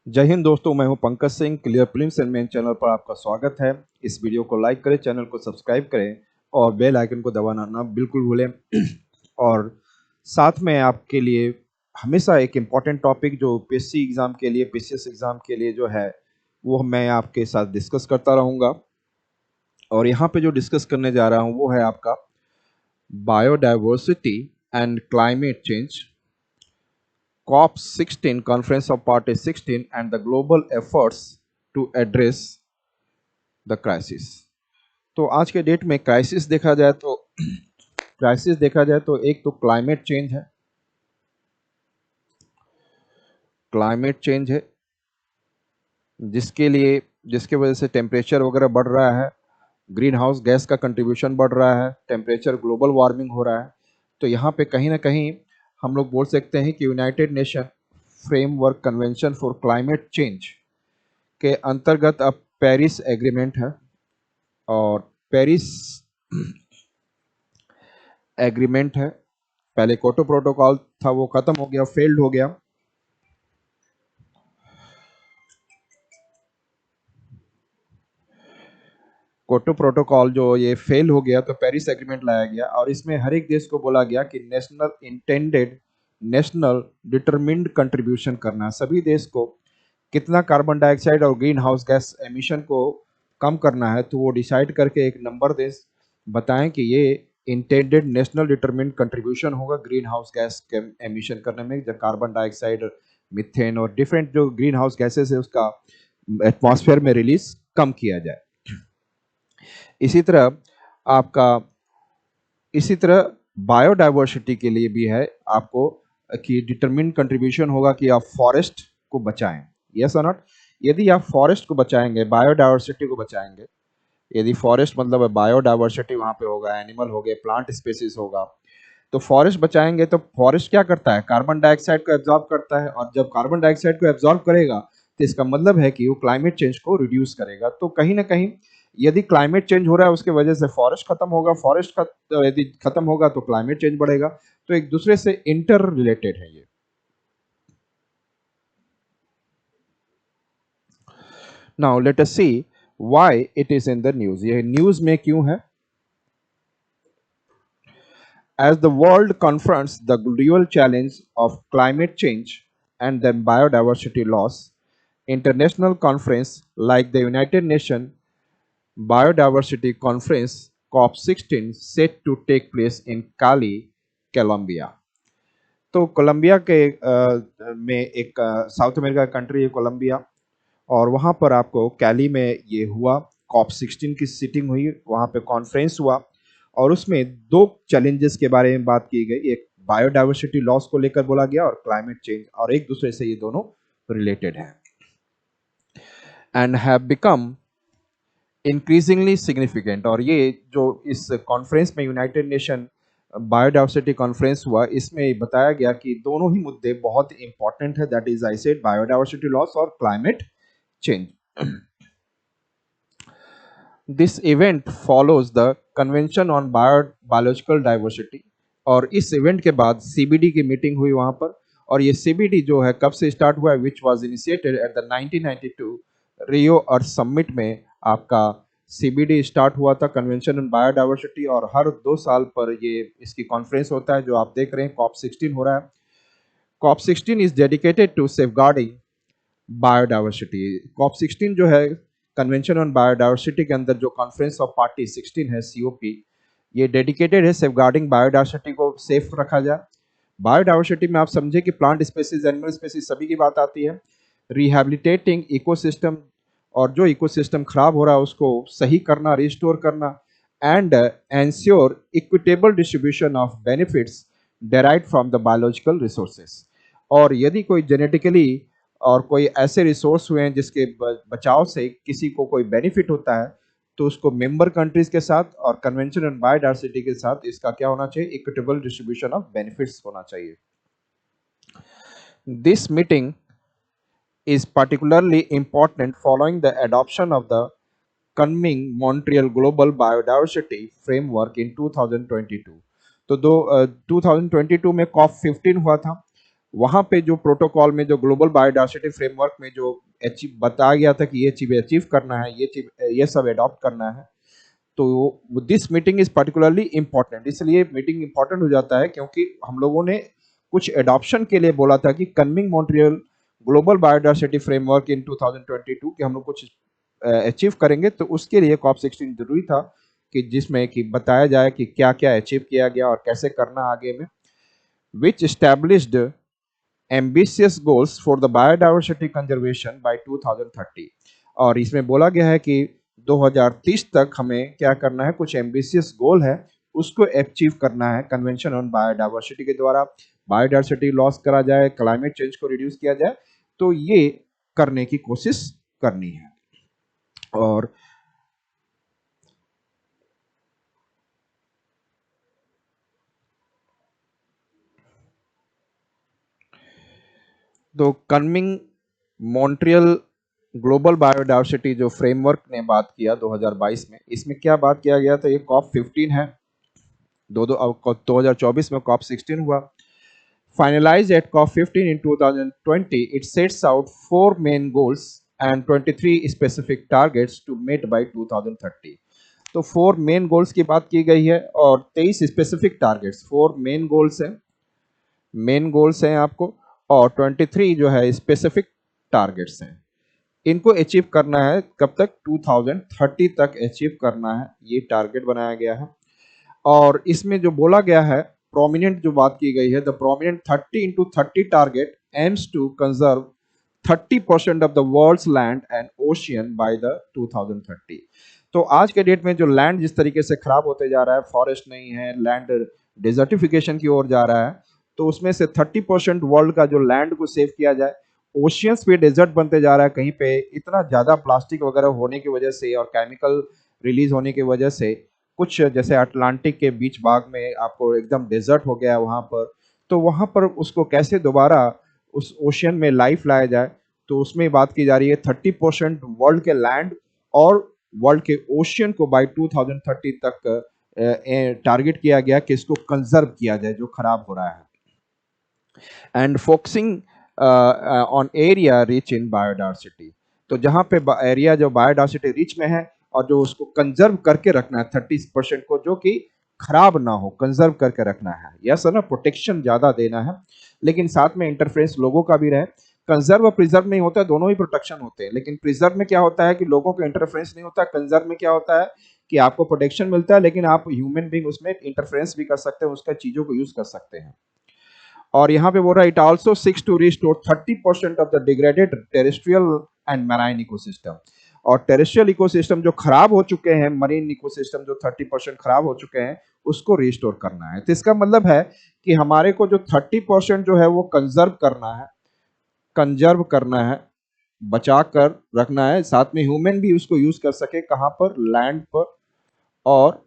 जय हिंद दोस्तों, मैं हूं Pankaj Singh. Clear prelims and main channel पर आपका स्वागत है। इस वीडियो को लाइक करें, चैनल को सब्सक्राइब करें और बेल आइकन को दबाना ना बिल्कुल भूलें। और साथ में आपके लिए हमेशा एक इम्पॉर्टेंट टॉपिक जो पीएससी एग्ज़ाम के लिए, पीसीएस एग्ज़ाम के लिए जो है वो मैं आपके साथ डिस्कस करता रहूँगा। और यहाँ पे जो डिस्कस करने जा रहा हूँ वो है आपका biodiversity and climate change, COP16 Conference of Party 16 and the global efforts to address the crisis। तो आज के डेट में क्राइसिस देखा जाए तो एक तो क्लाइमेट चेंज है। जिसके वजह से टेम्परेचर वगैरह बढ़ रहा है, ग्रीन हाउस गैस का कंट्रीब्यूशन बढ़ रहा है, टेम्परेचर ग्लोबल वार्मिंग हो रहा है। तो यहाँ पे कहीं ना कहीं हम लोग बोल सकते हैं कि United nation framework convention for climate change के अंतर्गत अब पेरिस एग्रीमेंट है। और पेरिस एग्रीमेंट है, पहले क्योटो प्रोटोकॉल था वो खत्म हो गया, फेल्ड हो गया। क्योटो प्रोटोकॉल जो ये फेल हो गया तो पेरिस एग्रीमेंट लाया गया और इसमें हर एक देश को बोला गया कि नेशनल डिटरमिन्ड कंट्रीब्यूशन करना। सभी देश को कितना कार्बन डाइऑक्साइड और ग्रीन हाउस गैस एमिशन को कम करना है तो वो डिसाइड करके एक नंबर देश बताएं कि ये इंटेंडेड नेशनल डिटरमिन्ड कंट्रीब्यूशन होगा ग्रीन हाउस गैस के एमिशन करने में, जब कार्बन डाइऑक्साइड, मीथेन और डिफरेंट जो ग्रीन हाउस गैसेस है उसका एटमॉस्फेयर में रिलीज कम किया जाए। इसी तरह आपका इसी तरह बायोडाइवर्सिटी के लिए भी है आपको कि डिटरमिन्ड कंट्रीब्यूशन होगा कि आप फॉरेस्ट को बचाएं, यस और नॉट। यदि आप फॉरेस्ट को बचाएंगे, बायोडाइवर्सिटी को बचाएंगे, यदि फॉरेस्ट मतलब बायोडाइवर्सिटी वहां पे होगा, एनिमल हो गए, प्लांट स्पेसीज होगा, तो फॉरेस्ट बचाएंगे तो फॉरेस्ट क्या करता है, कार्बन डाइऑक्साइड को एब्जॉर्ब करता है। और जब कार्बन डाइऑक्साइड को एब्जॉर्ब करेगा तो इसका मतलब है कि वो क्लाइमेट चेंज को रिड्यूस करेगा। तो कहीं ना कहीं यदि क्लाइमेट चेंज हो रहा है उसके वजह से फॉरेस्ट खत्म होगा, यदि खत्म होगा तो क्लाइमेट चेंज बढ़ेगा। तो एक दूसरे से इंटर रिलेटेड है ये। Now let us see why it is in the news. ये न्यूज में क्यों है? As the world confronts the dual challenge of climate change and the biodiversity loss, international conference like the United Nations Biodiversity Conference COP16 set to take place in Cali, Colombia। तो Colombia के में एक south America country है Colombia, और वहाँ पर आपको कैली में ये हुआ, COP16 की सीटिंग हुई, वहाँ पे कॉन्फ्रेंस हुआ और उसमें दो चैलेंजेस के बारे में बात की गई। एक बायोडाइवर्सिटी लॉस को लेकर बोला गया और क्लाइमेट चेंज, और एक दूसरे से ये दोनों रिलेटेड हैं and have become increasingly significant. और ये जो इस कॉन्फ्रेंस में यूनाइटेड नेशन बायोडाइवर्सिटी कॉन्फ्रेंस हुआ, इसमें बताया गया कि दोनों ही मुद्दे बहुत इंपॉर्टेंट है, that is I said biodiversity loss और climate change. This event follows the convention on biological diversity. और इस इवेंट के बाद सीबीडी की मीटिंग हुई वहां पर। और ये सीबीडी जो है कब से स्टार्ट हुआ है, which was initiated at the 1992 Rio earth summit में आपका सीबीडी स्टार्ट हुआ था, कन्वेंशन ऑन बायोडाइवर्सिटी। और हर 2 साल पर ये इसकी कॉन्फ्रेंस होता है जो आप देख रहे हैं, COP16 हो रहा है। COP16 is dedicated to safeguarding biodiversity. COP16 जो है कन्वेंशन ऑन बायोडाइवर्सिटी के अंदर जो कॉन्फ्रेंस ऑफ पार्टी 16 है, COP, ये डेडिकेटेड है सेफगार्डिंग बायोडाइवर्सिटी को सेफ रखा जाए। बायोडाइवर्सिटी में आप समझे कि प्लांट स्पेसीज, एनिमल स्पेसीज सभी की बात आती है। रिहैबिलिटेटिंग इकोसिस्टम, और जो इकोसिस्टम खराब हो रहा है उसको सही करना, रिस्टोर करना, and ensure equitable distribution of benefits derived from the biological resources. और यदि कोई जेनेटिकली और कोई ऐसे रिसोर्स हुए हैं जिसके बचाव से किसी को कोई बेनिफिट होता है तो उसको मेंबर कंट्रीज के साथ और कन्वेंशन ऑन बायोडाइवर्सिटी के साथ इसका क्या होना चाहिए, इक्विटेबल डिस्ट्रीब्यूशन ऑफ बेनिफिट्स होना चाहिए। This meeting is particularly important following the adoption of the coming Montreal Global Biodiversity Framework in 2022। तो 2022 में COP15 हुआ था वहां पे जो प्रोटोकॉल में जो ग्लोबल बायोडायवर्सिटी फ्रेमवर्क में जो अचीव बताया गया था कि ये चीज अचीव करना है, ये सब अडॉप्ट करना है, तो this meeting is particularly important. इसलिए मीटिंग इंपॉर्टेंट हो जाता है क्योंकि हम लोगों ने कुछ एडॉप्शन के लिए बोला था कि Kunming Montreal global biodiversity framework in 2022 के हम लोग कुछ अचीव करेंगे, तो उसके लिए कॉप 16 जरूरी था कि जिसमें कि बताया जाए कि क्या क्या अचीव किया गया और कैसे करना आगे में, विच established ambitious goals for the biodiversity conservation by 2030। और इसमें बोला गया है कि 2030 तक हमें क्या करना है, कुछ एम्बिशियस गोल है उसको अचीव करना है कन्वेंशन ऑन बायोडायवर्सिटी के द्वारा, बायोडायवर्सिटी लॉस करा जाए, क्लाइमेट चेंज को रिड्यूस किया जाए, तो ये करने की कोशिश करनी है। और तो कन्मिंग मॉन्ट्रियल ग्लोबल बायोडायवर्सिटी जो फ्रेमवर्क ने बात किया 2022 में, इसमें क्या बात किया गया था, ये कॉप 15 है, 2024 में कॉप 16 हुआ। Finalized at COP15 in 2020, it sets out 4 main goals and 23 specific targets to meet by 2030। तो 4 मेन गोल्स की बात की गई है और 23 स्पेसिफिक टारगेट्स, 4 मेन गोल्स हैं आपको, और 23 जो है स्पेसिफिक टारगेट्स हैं। इनको अचीव करना है कब तक, 2030 तक अचीव करना है, ये टारगेट बनाया गया है। और इसमें जो बोला गया है, प्रोमिनेंट जो बात की गई है, the prominent 30x30 target aims to conserve 30% of the world's land and ocean by the 2030। तो आज के डेट में जो लैंड जिस तरीके से खराब होते जा रहा है, फॉरेस्ट नहीं है, लैंड डिजर्टिफिकेशन की ओर जा रहा है, तो उसमें से 30% वर्ल्ड का जो लैंड को सेव किया जाए। ओशियंस पे डेजर्ट बनते जा रहा है, कहीं पे इतना ज्यादा प्लास्टिक वगैरह होने की वजह से और केमिकल रिलीज होने की वजह से, कुछ जैसे अटलांटिक के बीच भाग में आपको एकदम डेजर्ट हो गया है वहां पर, तो वहां पर उसको कैसे दोबारा उस ओशियन में लाइफ लाया जाए, तो उसमें बात की जा रही है 30% वर्ल्ड के लैंड और वर्ल्ड के ओशियन को बाय 2030 तक टारगेट किया गया कि इसको कंजर्व किया जाए जो खराब हो रहा है, and focusing on area rich in biodiversity. तो जहां पे एरिया जो बायोडायवर्सिटी रिच में है और जो उसको कंजर्व करके रखना है 30% को, जो कि खराब ना हो, कंजर्व करके रखना है, यस ना, प्रोटेक्शन ज्यादा देना है, लेकिन साथ में इंटरफेरेंस लोगों का भी रहे। कंजर्व और प्रिजर्व नहीं होता है, दोनों ही प्रोटेक्शन होते हैं, लेकिन प्रिजर्व में क्या होता है कि लोगों का इंटरफेरेंस नहीं होता, कंजर्व में क्या होता है कि आपको प्रोटेक्शन मिलता है, लेकिन आप ह्यूमन बींग उसमें इंटरफेरेंस भी कर सकते हैं, उसका चीजों को यूज कर सकते हैं। और यहाँ पे बोल रहा है it also seeks to restore 30% of the degraded terrestrial and marine ecosystem. और टेरेस्ट्रियल इकोसिस्टम जो खराब हो चुके हैं, मरीन इकोसिस्टम जो 30% खराब हो चुके हैं, उसको रिस्टोर करना है। तो इसका मतलब है कि हमारे को जो 30% जो है वो कंजर्व करना है, कंजर्व करना है, बचा कर रखना है, साथ में ह्यूमन भी उसको यूज कर सके, कहाँ पर, लैंड पर और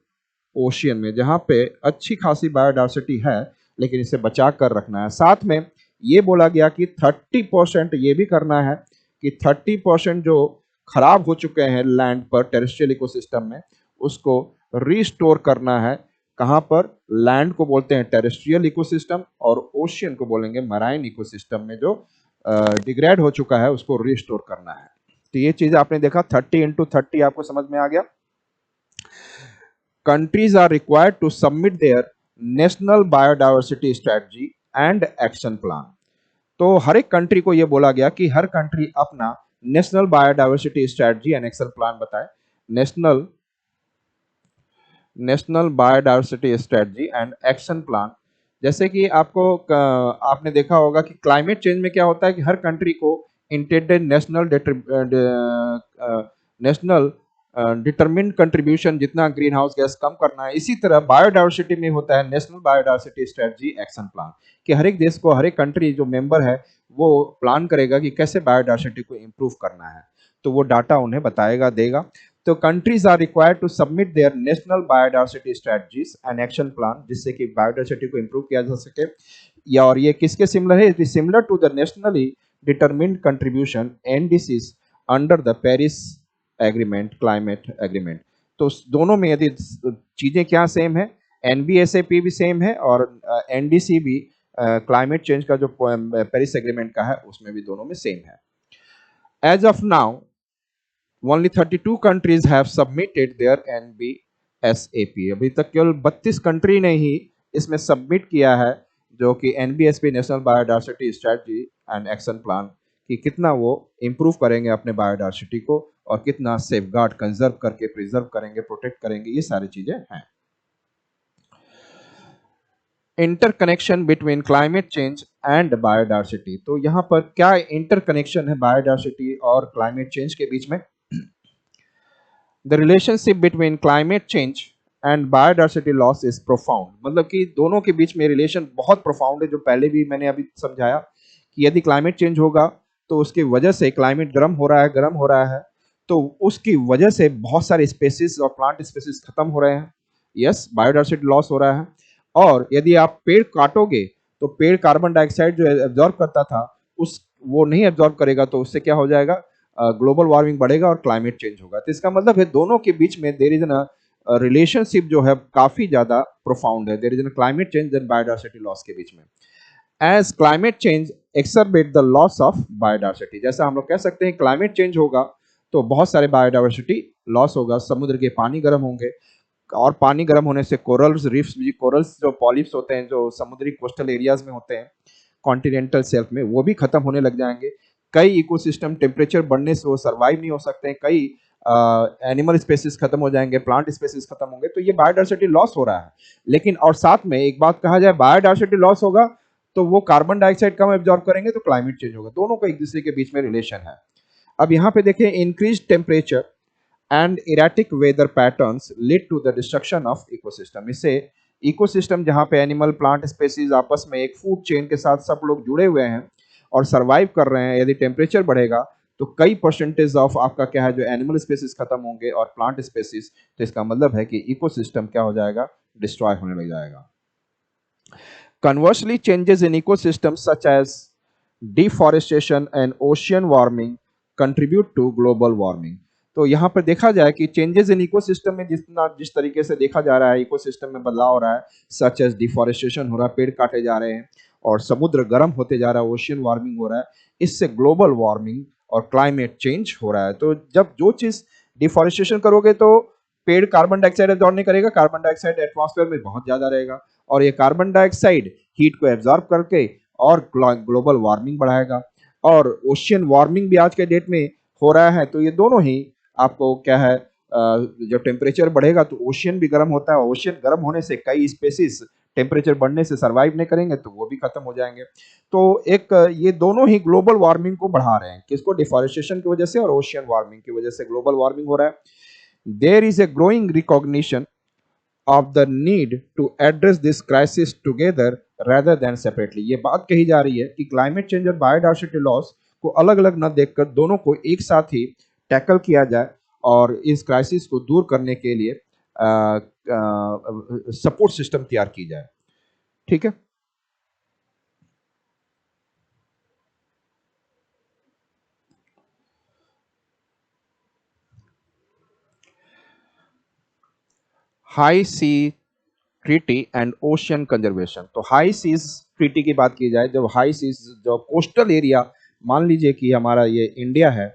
ओशियन में, जहां पे अच्छी खासी बायोडायवर्सिटी है, लेकिन इसे बचा कर रखना है। साथ में ये बोला गया कि 30% ये भी करना है कि 30% जो खराब हो चुके हैं लैंड पर, टेरेस्ट्रियल इकोसिस्टम में, उसको रिस्टोर करना है। कहाँ पर, लैंड को बोलते हैं टेरेस्ट्रियल इकोसिस्टम और ओशियन को बोलेंगे मराइन इकोसिस्टम में, जो डिग्रेड हो चुका है उसको रिस्टोर करना है। तो ये चीज आपने देखा, 30x30 आपको समझ में आ गया। countries are required to submit their national biodiversity strategy and action plan। तो हर एक कंट्री को यह बोला गया कि हर कंट्री अपना national biodiversity strategy and action plan बताए। National national biodiversity strategy and action plan, जैसे कि आपने देखा होगा कि क्लाइमेट चेंज में क्या होता है कि हर कंट्री को इंटेंडेड नेशनल डिटरमिन्ड कंट्रीब्यूशन जितना ग्रीन हाउस गैस कम करना है, इसी तरह बायोडायवर्सिटी में होता है national biodiversity strategy action plan, कि हर एक देश को, हर एक कंट्री जो मेंबर है वो प्लान करेगा कि कैसे बायोडायवर्सिटी को इम्प्रूव करना है, तो वो डाटा उन्हें बताएगा, देगा। तो countries are required to submit their national biodiversity strategies and action plan, जिससे कि बायोडायवर्सिटी को इम्प्रूव किया जा सके। या और ये किसके सिमिलर है, it is similar to the nationally determined contribution NDCs under the Paris agreement, climate agreement. तो दोनों में यदि चीजें क्या सेम है, एनबीएसएपी भी सेम है और एनडीसी भी क्लाइमेट चेंज का जो पेरिस एग्रीमेंट का है उसमें भी दोनों में सेम है। As of now only 32 countries have submitted their NBSAP. अभी तक केवल 32 कंट्री ने ही इसमें सबमिट किया है, जो कि NBSP national biodiversity strategy and action plan, कि कितना वो इम्प्रूव करेंगे अपने बायोडायवर्सिटी को और कितना सेफगार्ड कंजर्व करके प्रिजर्व करेंगे, प्रोटेक्ट करेंगे, ये सारी चीजें हैं। Interconnection between climate change and biodiversity. तो यहाँ पर क्या इंटरकनेक्शन है बायोडायवर्सिटी और क्लाइमेट चेंज के बीच में? The relationship between climate change and biodiversity loss is profound. मतलब कि दोनों के बीच में रिलेशन बहुत प्रोफाउंड है, जो पहले भी मैंने अभी समझाया कि यदि क्लाइमेट चेंज होगा तो उसकी वजह से क्लाइमेट गर्म हो रहा है, तो उसकी वजह से बहुत सारे स्पेसीज और प्लांट स्पेसीज खत्म हो रहे हैं। यस, बायोडायवर्सिटी लॉस हो रहा है। और यदि आप पेड़ काटोगे तो पेड़ कार्बन डाइऑक्साइड जो एब्जॉर्ब करता था उस वो नहीं एब्जॉर्ब करेगा, तो उससे क्या हो जाएगा, ग्लोबल वार्मिंग बढ़ेगा और क्लाइमेट चेंज होगा। तो इसका मतलब है दोनों के बीच में देयर इज एन रिलेशनशिप जो है काफी ज्यादा प्रोफाउंड है, there is an climate change and biodiversity loss के बीच में। As climate change exacerbate the loss of biodiversity, जैसा हम लोग कह सकते हैं क्लाइमेट चेंज होगा तो बहुत सारे बायोडायवर्सिटी लॉस होगा, समुद्र के पानी गर्म होंगे और पानी गर्म होने से कोरल्स रीफ्स भी, कोरल्स जो पॉलिप्स होते हैं जो समुद्री कोस्टल एरियाज में होते हैं कॉन्टिनेंटल शेल्फ में, वो भी खत्म होने लग जाएंगे। कई इकोसिस्टम टेम्परेचर बढ़ने से वो सर्वाइव नहीं हो सकते हैं, कई एनिमल स्पेसीज खत्म हो जाएंगे, प्लांट स्पेसीज खत्म होंगे, तो ये बायोडायवर्सिटी लॉस हो रहा है। लेकिन और साथ में एक बात कहा जाए, बायोडायवर्सिटी लॉस होगा तो वो कार्बन डाइऑक्साइड कम एब्जॉर्ब करेंगे तो क्लाइमेट चेंज होगा, दोनों का एक दूसरे के बीच में रिलेशन है। अब यहाँ पे देखिए, increase temperature and erratic weather patterns lead to the destruction of ecosystem. इससे इकोसिस्टम जहाँ पे एनिमल प्लांट स्पेसीज आपस में एक फूड चेन के साथ सब लोग जुड़े हुए हैं और सरवाइव कर रहे हैं, यदि टेम्परेचर बढ़ेगा तो कई परसेंटेज ऑफ आपका क्या है जो एनिमल स्पेसीज खत्म होंगे और प्लांट स्पेसीज, तो इसका मतलब है कि इकोसिस्टम क्या हो जाएगा, डिस्ट्रॉय होने लग जाएगा। Conversely, changes in ecosystems such as deforestation and ocean warming contribute to global warming। तो यहाँ पर देखा जाए कि चेंजेस इन इकोसिस्टम में जिस तरीके से देखा जा रहा है, इकोसिस्टम में बदलाव हो रहा है, सच एज डिफॉरेस्टेशन हो रहा है, पेड़ काटे जा रहे हैं और समुद्र गर्म होते जा रहा है, ओशियन वार्मिंग हो रहा है, इससे ग्लोबल वार्मिंग और क्लाइमेट चेंज हो रहा है। तो जब जो चीज डिफॉरेस्टेशन करोगे तो पेड़ कार्बन डाइऑक्साइड एब्जॉर्ब नहीं करेगा, कार्बन डाइऑक्साइड एटमॉस्फेयर में बहुत ज्यादा रहेगा और ये कार्बन डाइऑक्साइड हीट को एब्जॉर्ब करके और ग्लोबल वार्मिंग बढ़ाएगा। और ओशियन वार्मिंग भी आज के डेट में हो रहा है, तो ये दोनों ही आपको क्या है, जब टेम्परेचर बढ़ेगा तो ओशियन भी गर्म होता है, ओशियन गर्म होने से कई स्पेसीज टेम्परेचर बढ़ने से सर्वाइव नहीं करेंगे तो वो भी खत्म हो जाएंगे। तो एक ये दोनों ही ग्लोबल वार्मिंग को बढ़ा रहे हैं, किसको, डिफॉरेस्टेशन की वजह से और ओशियन वार्मिंग की वजह से ग्लोबल वार्मिंग हो रहा है। There is a growing recognition of the need to address this crisis together rather than separately। ये बात कही जा रही है कि क्लाइमेट चेंज और बायोडायवर्सिटी लॉस को अलग अलग न देखकर दोनों को एक साथ ही टैकल किया जाए और इस क्राइसिस को दूर करने के लिए सपोर्ट सिस्टम तैयार की जाए। ठीक है, high sea treaty and ocean conservation. तो हाई सीज ट्रीटी की बात की जाए, जब हाई सीज जो कोस्टल एरिया, मान लीजिए कि हमारा ये इंडिया है,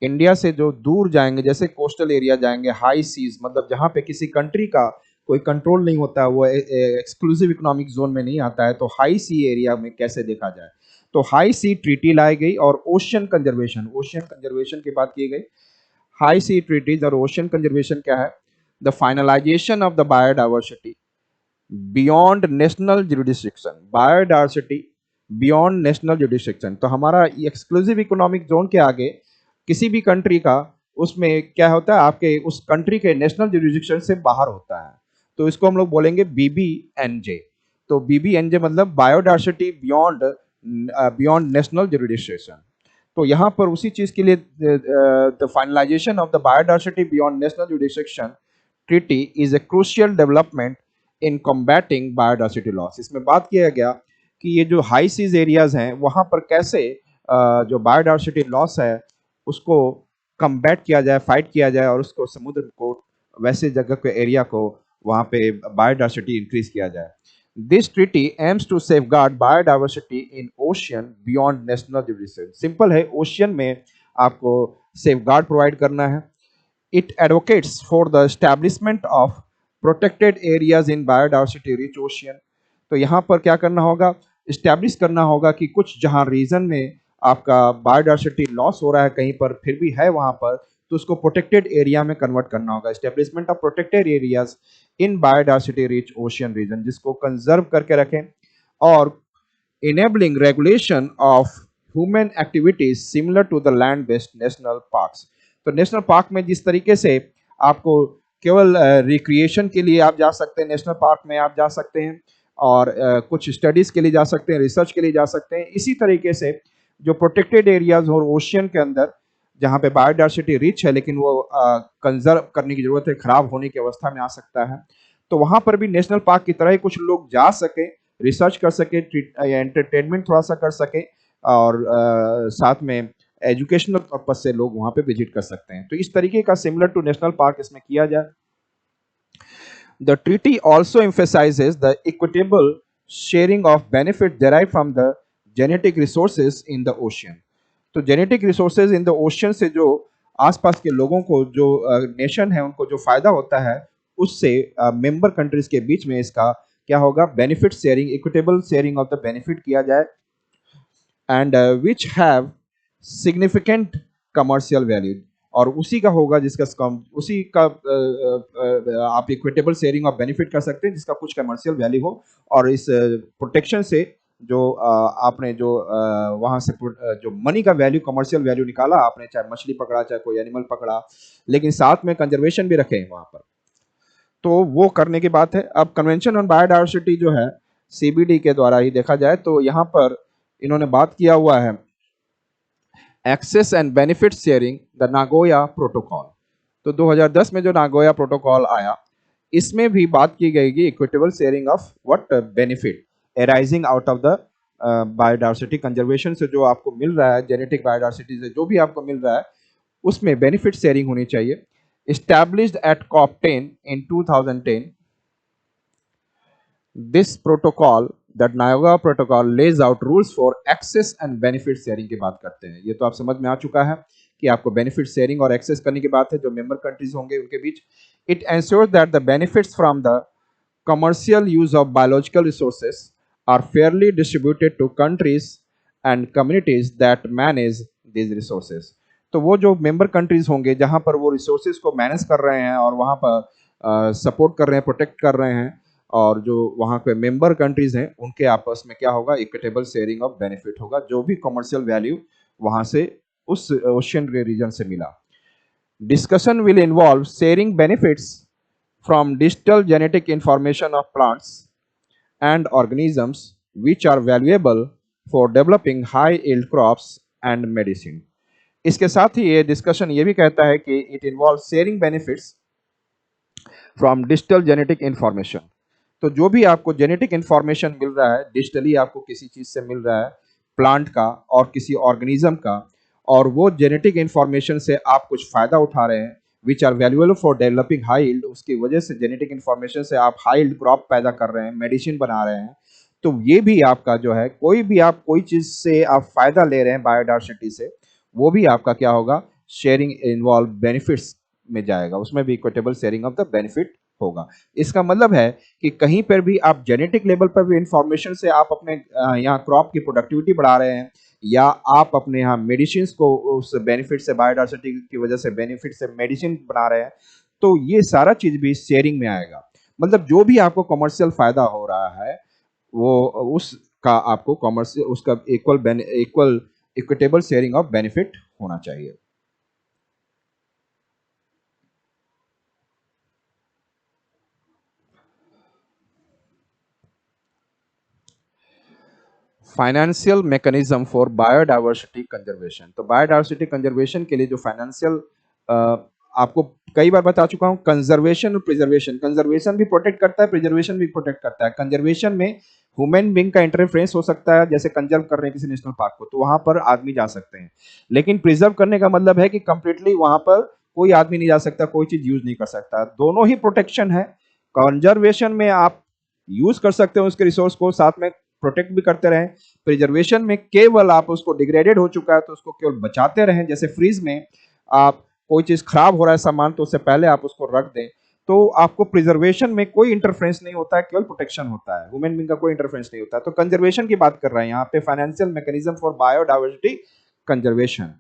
इंडिया से जो दूर जाएंगे, जैसे कोस्टल एरिया जाएंगे, हाई सीज मतलब जहां पे किसी कंट्री का कोई कंट्रोल नहीं होता है, वो एक्सक्लूसिव इकोनॉमिक जोन में नहीं आता है, तो हाई सी एरिया में कैसे देखा जाए, तो हाई सी ट्रीटी लाई गई और ओशियन कंजर्वेशन की बात की गई। हाई सी ट्रीटीज और ओशियन कंजर्वेशन क्या है, the finalisation of the biodiversity beyond national jurisdiction, biodiversity beyond national jurisdiction. तो हमारा एक्सक्लूसिव इकोनॉमिक जोन के आगे किसी भी कंट्री का, उसमें क्या होता है, आपके उस कंट्री के नेशनल जुरिडिक्शन से बाहर होता है, तो इसको हम लोग बोलेंगे BBNJ। तो BBNJ मतलब बायोडायवर्सिटी बियॉन्ड नेशनल जुरिडिक्शन। तो यहाँ पर उसी चीज के लिए the finalisation of the biodiversity beyond national jurisdiction treaty is a crucial development in combating biodiversity loss. इसमें बात किया गया कि ये जो हाई सीज एरियाज हैं वहां पर कैसे जो बायोडायवर्सिटी लॉस है उसको कम्बैट किया जाए, फाइट किया जाए और उसको समुद्र को, वैसे जगह के एरिया को वहाँ पे बायोडायवर्सिटी इंक्रीज किया जाए। This treaty aims to safeguard biodiversity in ocean beyond national jurisdiction. Simple है, ओशियन में आपको सेफगार्ड प्रोवाइड करना है. It advocates for the establishment of protected areas in biodiversity rich ocean. तो यहाँ पर क्या करना होगा, इस्टेब्लिश करना होगा कि कुछ जहाँ रीजन में आपका बायोडाइवर्सिटी लॉस हो रहा है कहीं पर फिर भी है वहाँ पर, तो उसको प्रोटेक्टेड एरिया में कन्वर्ट करना होगा. Establishment of protected areas in biodiversity rich ocean region, जिसको कंजर्व करके रखें. और enabling regulation of human activities similar to the land based national parks. तो नेशनल पार्क में जिस तरीके से आपको केवल रिक्रिएशन के लिए आप जा सकते हैं, नेशनल पार्क में आप जा सकते हैं और कुछ स्टडीज के लिए जा सकते हैं, रिसर्च के लिए जा सकते हैं, इसी तरीके से जो प्रोटेक्टेड एरियाज और ओशियन के अंदर जहाँ पे बायोडाइवर्सिटी रिच है लेकिन वो कंजर्व करने की जरूरत है, खराब होने की अवस्था में आ सकता है, तो वहां पर भी नेशनल पार्क की तरह ही कुछ लोग जा सके, रिसर्च कर सके, एंटरटेनमेंट थोड़ा सा कर सके और साथ में एजुकेशनल पर्पज से लोग वहां पे विजिट कर सकते हैं. तो इस तरीके का सिमिलर टू नेशनल पार्क इसमें किया जाए. The treaty also emphasizes the equitable sharing of benefits derived from the genetic resources in the ocean. तो genetic resources in the ocean से जो आसपास के लोगों को, जो नेशन है उनको जो फायदा होता है, उससे मेंबर कंट्रीज के बीच में इसका क्या होगा, benefit sharing, equitable sharing of the benefit किया जाए. And which have significant commercial value, और उसी का होगा जिसका उसी का आप इक्विटेबल शेयरिंग ऑफ बेनिफिट कर सकते हैं जिसका कुछ कमर्शियल वैल्यू हो. और इस प्रोटेक्शन से जो आपने जो वहाँ से जो मनी का वैल्यू, कमर्शियल वैल्यू निकाला आपने, चाहे मछली पकड़ा चाहे कोई एनिमल पकड़ा, लेकिन साथ में कंजर्वेशन भी रखे वहाँ पर, तो वो करने की बात है. अब कन्वेंशन ऑन बायोडाइवर्सिटी जो है सीबीडी के द्वारा ही देखा जाए तो यहाँ पर इन्होंने बात किया हुआ है access and benefit sharing, the Nagoya protocol. तो 2010 में जो नागोया प्रोटोकॉल आया, इसमें भी बात की गई कि equitable sharing of what benefit arising out of the biodiversity conservation से जो आपको मिल रहा है, जेनेटिक बायोडाइवर्सिटी से जो भी आपको मिल रहा है, उसमें बेनिफिट शेयरिंग होनी चाहिए. Established at COP10 in 2010, this protocol, that Nagoya protocol, lays out rules for access and benefit sharing की बात करते हैं. ये तो आप समझ में आ चुका है कि आपको बेनिफिट शेयरिंग और एक्सेस करने की बात है जो मेंबर कंट्रीज होंगे उनके बीच. It ensures that the benefits from the commercial use of biological resources are fairly distributed to countries and communities that manage these resources. तो वो जो मेंबर कंट्रीज होंगे जहां पर वो रिसोर्सेज को मैनेज कर रहे हैं और वहां पर सपोर्ट कर रहे हैं, प्रोटेक्ट कर रहे हैं, और जो वहां पे मेंबर कंट्रीज हैं उनके आपस में क्या होगा, इक्विटेबल शेयरिंग ऑफ बेनिफिट होगा, जो भी कमर्शियल वैल्यू वहां से उस ओशियन रीजन से मिला. Discussion will involve sharing benefits from digital genetic information of plants and organisms which are valuable for developing high yield crops and medicine. इसके साथ ही ये डिस्कशन ये भी कहता है कि it involve sharing benefits from digital genetic information. तो जो भी आपको जेनेटिक इंफॉर्मेशन मिल रहा है, डिजिटली आपको किसी चीज से मिल रहा है, प्लांट का और किसी ऑर्गेनिज्म का, और वो जेनेटिक इंफॉर्मेशन से आप कुछ फायदा उठा रहे हैं, which are valuable for developing high yield, उसकी वजह से जेनेटिक इंफॉर्मेशन से आप हाई यील्ड क्रॉप पैदा कर रहे हैं, मेडिसिन बना रहे हैं, तो ये भी आपका जो है, कोई भी आप कोई चीज से आप फायदा ले रहे हैं बायोडाइवर्सिटी से, वो भी आपका क्या होगा, शेयरिंग इन्वॉल्व बेनिफिट्स में जाएगा, उसमें भी equitable sharing of the benefit होगा. इसका मतलब है कि कहीं पर भी आप जेनेटिक लेवल पर भी इंफॉर्मेशन से आप अपने यहाँ क्रॉप की प्रोडक्टिविटी बढ़ा रहे हैं, या आप अपने यहाँ मेडिसिन को उस बेनिफिट से, बायोडाइवर्सिटी की वजह से बेनिफिट से मेडिसिन बना रहे हैं, तो ये सारा चीज भी शेयरिंग में आएगा. मतलब जो भी आपको कमर्शियल फायदा हो रहा है वो उसका आपको कमर्शियल, उसका equal equitable sharing of benefit होना चाहिए. Financial mechanism for biodiversity conservation. तो बायोडाइवर्सिटी कंजर्वेशन के लिए जो फाइनेंशियल, आपको कई बार बता चुका हूं, कंजर्वेशन और प्रिजर्वेशन. कंजर्वेशन भी प्रोटेक्ट करता है, प्रिजर्वेशन भी प्रोटेक्ट करता है. कंजर्वेशन में ह्यूमन बीइंग का इंटरफेरेंस हो सकता है, जैसे कंजर्व कर रहे हैं किसी नेशनल पार्क को, तो वहां पर आदमी जा सकते हैं. लेकिन प्रिजर्व करने का मतलब है कि कंप्लीटली वहां पर कोई आदमी नहीं जा सकता, कोई चीज यूज नहीं कर सकता. दोनों ही प्रोटेक्शन है. कंजर्वेशन में आप यूज कर सकते हैं उसके रिसोर्स को, साथ में प्रोटेक्ट भी करते रहें। प्रिजर्वेशन में केवल आप उसको डिग्रेडेड हो चुका है तो उसको केवल बचाते रहें, जैसे फ्रीज में आप कोई चीज खराब हो रहा है सामान तो उससे पहले आप उसको रख दें, तो आपको प्रिजर्वेशन में कोई इंटरफेरेंस नहीं होता है, केवल प्रोटेक्शन होता है, ह्यूमन बीइंग का कोई इंटरफेरेंस नहीं होता है। तो कंजर्वेशन की बात कर रहे हैं यहाँ पे, financial mechanism for biodiversity conservation.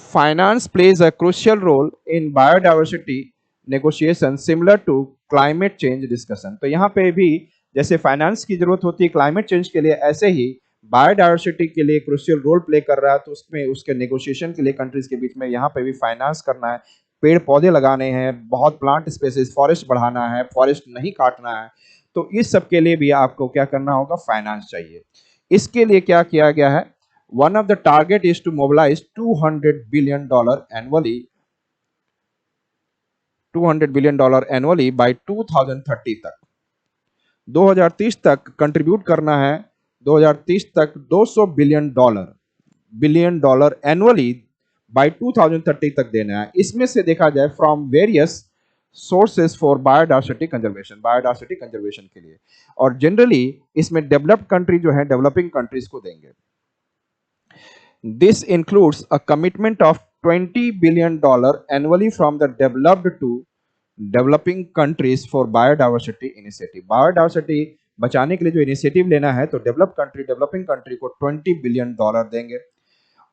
Finance plays a crucial role in biodiversity negotiation similar to climate change discussion। तो यहाँ पे भी जैसे फाइनेंस की जरूरत होती है क्लाइमेट चेंज के लिए, ऐसे ही बायोडाइवर्सिटी के लिए क्रुशियल रोल प्ले कर रहा है। तो उसमें उसके नेगोशिएशन के लिए कंट्रीज के बीच में यहाँ पे भी फाइनेंस करना है, पेड़ पौधे लगाने हैं, बहुत प्लांट स्पेसिस, फॉरेस्ट बढ़ाना है, फॉरेस्ट नहीं काटना है, तो इस सब के लिए भी आपको क्या करना होगा, फाइनेंस चाहिए। इसके लिए क्या किया गया है, one of the target is to mobilize $200 billion annually, $200 billion annually by 2030 तक, 2030 तक कंट्रीब्यूट करना है, 2030 तक $200 बिलियन एनुअली बाय 2030 तक देना है। इसमें से देखा जाए from various sources for biodiversity conservation के लिए, और जनरली इसमें डेवलप्ड कंट्री जो है डेवलपिंग कंट्रीज को देंगे। This includes a commitment of $20 billion annually from the developed to developing countries for biodiversity initiative। Biodiversity बचाने के लिए जो इनिशिएटिव लेना है तो डेवलपिंग कंट्री को $20 बिलियन देंगे।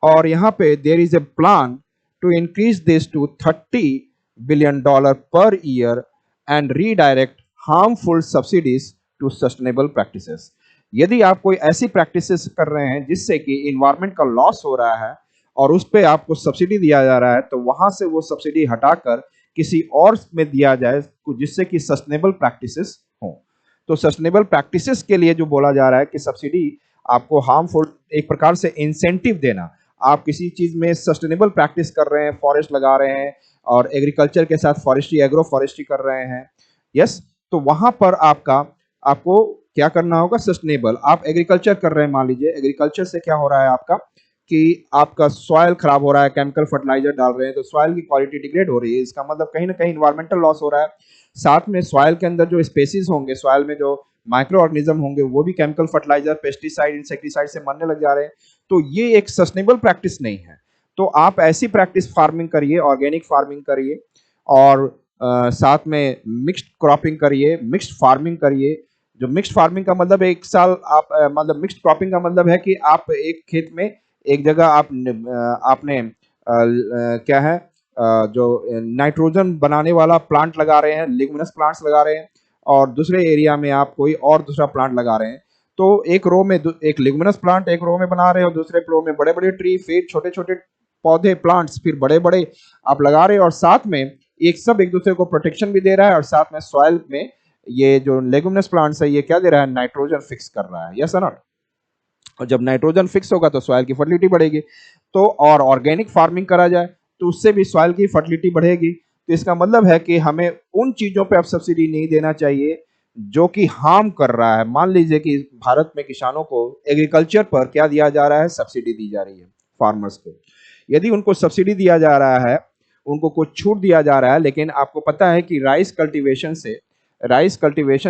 और यहाँ पे there is a plan to increase this to $30 billion per year and redirect harmful subsidies to sustainable practices. यदि आप कोई ऐसी प्रैक्टिसेस कर रहे हैं जिससे कि इन्वायरमेंट का लॉस हो रहा है और उस पर आपको सब्सिडी दिया जा रहा है, तो वहां से वो सब्सिडी हटाकर किसी और में दिया जाए जिससे कि सस्टेनेबल प्रैक्टिसेस हो। तो सस्टेनेबल प्रैक्टिसेस के लिए जो बोला जा रहा है कि सब्सिडी आपको हार्मफुल, एक प्रकार से इंसेंटिव देना। आप किसी चीज में सस्टेनेबल प्रैक्टिस कर रहे हैं, फॉरेस्ट लगा रहे हैं और एग्रीकल्चर के साथ फॉरेस्ट्री, एग्रो फॉरेस्ट्री कर रहे हैं, यस, तो वहां पर आपको क्या करना होगा, सस्टेनेबल। आप एग्रीकल्चर कर रहे हैं, मान लीजिए एग्रीकल्चर से क्या हो रहा है आपका कि आपका सॉइल खराब हो रहा है, केमिकल फर्टिलाइजर डाल रहे हैं तो सॉइल की क्वालिटी डिग्रेड हो रही है, इसका मतलब कहीं ना कहीं इन्वायरमेंटल लॉस हो रहा है। साथ में सॉइल के अंदर जो स्पेसीज होंगे, सॉइल में जो माइक्रो ऑर्गेनिज्म होंगे, वो भी केमिकल फर्टिलाइजर, पेस्टिसाइड, इंसेक्टिसाइड से मरने लग जा रहे हैं। तो ये एक सस्टेनेबल प्रैक्टिस नहीं है। तो आप ऐसी प्रैक्टिस फार्मिंग करिए, ऑर्गेनिक फार्मिंग करिए, और साथ में मिक्स्ड क्रॉपिंग करिए, मिक्स्ड फार्मिंग करिए। जो मिक्स्ड फार्मिंग का मतलब एक साल आप मतलब मिक्स्ड क्रॉपिंग का मतलब है कि आप एक खेत में एक जगह आपने क्या है जो नाइट्रोजन बनाने वाला प्लांट लगा रहे हैं, लिग्मिनस प्लांट्स लगा रहे हैं, और दूसरे एरिया में आप कोई और दूसरा प्लांट लगा रहे हैं। तो एक रो में एक लिग्मिनस प्लांट एक रो में बना रहे हैं और दूसरे रो में बड़े बड़े ट्री, फिर छोटे छोटे पौधे, प्लांट्स, फिर बड़े बड़े आप लगा रहे हैं, और साथ में एक दूसरे को प्रोटेक्शन भी दे रहा है, और साथ में सॉइल में ये जो लेगुमिनस प्लांट्स है ये क्या दे रहा है, नाइट्रोजन फिक्स कर रहा है, यस और नॉट। और जब नाइट्रोजन फिक्स होगा तो सॉइल की फर्टिलिटी बढ़ेगी। तो और ऑर्गेनिक फार्मिंग करा जाए तो उससे भी सॉइल की फर्टिलिटी बढ़ेगी। तो इसका मतलब है कि हमें उन चीजों पे अब सब्सिडी नहीं देना चाहिए जो कि हार्म कर रहा है। मान लीजिए कि भारत में किसानों को एग्रीकल्चर पर क्या दिया जा रहा है, सब्सिडी दी जा रही है फार्मर्स को। यदि उनको सब्सिडी दिया जा रहा है, उनको कुछ छूट दिया जा रहा है, लेकिन आपको पता है कि राइस कल्टीवेशन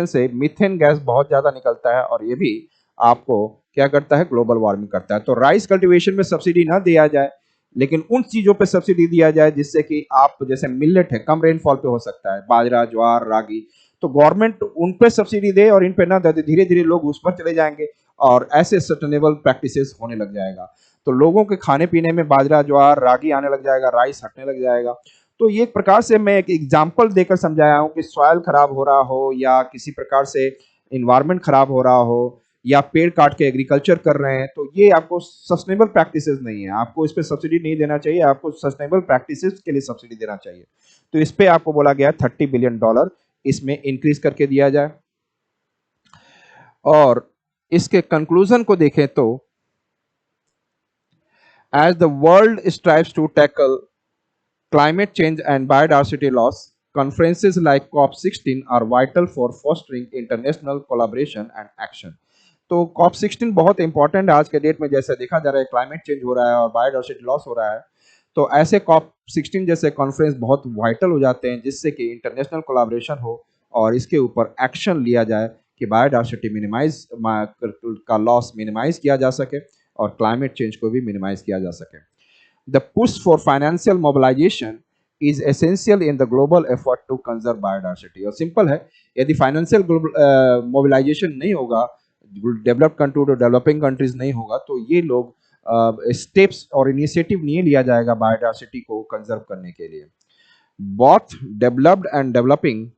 से मीथेन गैस बहुत ज्यादा निकलता है, और ये भी आपको क्या करता है, ग्लोबल वार्मिंग करता है। तो राइस कल्टीवेशन में सब्सिडी ना दिया जाए, लेकिन उन चीजों पे सब्सिडी दिया जाए जिससे कि आप, जैसे मिलेट है, कम रेनफॉल पे हो सकता है, बाजरा, ज्वार, रागी, तो गवर्नमेंट उन पे सब्सिडी दे और इन पे ना दे, धीरे धीरे लोग उस पर चले जाएंगे और ऐसे सस्टेनेबल प्रैक्टिसेस होने लग जाएगा। तो लोगों के खाने पीने में बाजरा, ज्वार, रागी आने लग जाएगा, राइस हटने लग जाएगा। तो ये एक प्रकार से मैं एक एग्जाम्पल देकर समझाया हूँ कि सॉइल खराब हो रहा हो या किसी प्रकार से इन्वायरमेंट खराब हो रहा हो या पेड़ काट के एग्रीकल्चर कर रहे हैं, तो ये आपको सस्टेनेबल प्रैक्टिसेस नहीं है, आपको इस पे सब्सिडी नहीं देना चाहिए, आपको सस्टेनेबल प्रैक्टिसेस के लिए सब्सिडी देना चाहिए। तो इस पे आपको बोला गया $30 बिलियन इसमें इंक्रीज करके दिया जाए। और इसके कंक्लूजन को देखें तो, as the world strives to tackle climate change and biodiversity loss, conferences like COP16 are vital for fostering international collaboration and action। तो COP16 बहुत इंपॉर्टेंट है आज के डेट में, जैसे देखा जा रहा है क्लाइमेट चेंज हो रहा है और बायोडाइवर्सिटी लॉस हो रहा है। तो ऐसे COP16 जैसे कॉन्फ्रेंस बहुत वाइटल हो जाते हैं जिससे कि इंटरनेशनल कोलैबोरेशन हो और इसके ऊपर एक्शन लिया जाए कि बायोडाइवर्सिटी मिनिमाइज का लॉस मिनिमाइज किया जा सके और क्लाइमेट चेंज को भी मिनिमाइज किया जा सके। The push for financial mobilisation is essential in the global effort to conserve biodiversity. और सिंपल है, यदि फाइनेंशियल मोबिलाइजेशन नहीं होगा, डेवलप्ड कंट्री और डेवलपिंग कंट्रीज नहीं होगा, तो ये लोग स्टेप्स और इनिशिएटिव नहीं लिया जाएगा बायोडाइवर्सिटी को कंजर्व करने के लिए। Both developed and developing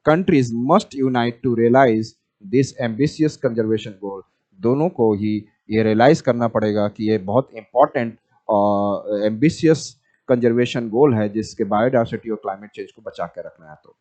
countries must unite to realize this ambitious conservation goal। दोनों को ही ये रियलाइज करना पड़ेगा कि ये बहुत इंपॉर्टेंट और एम्बिशियस कंजर्वेशन गोल है जिसके बायोडाइवर्सिटी और क्लाइमेट चेंज को बचा के रखना है। तो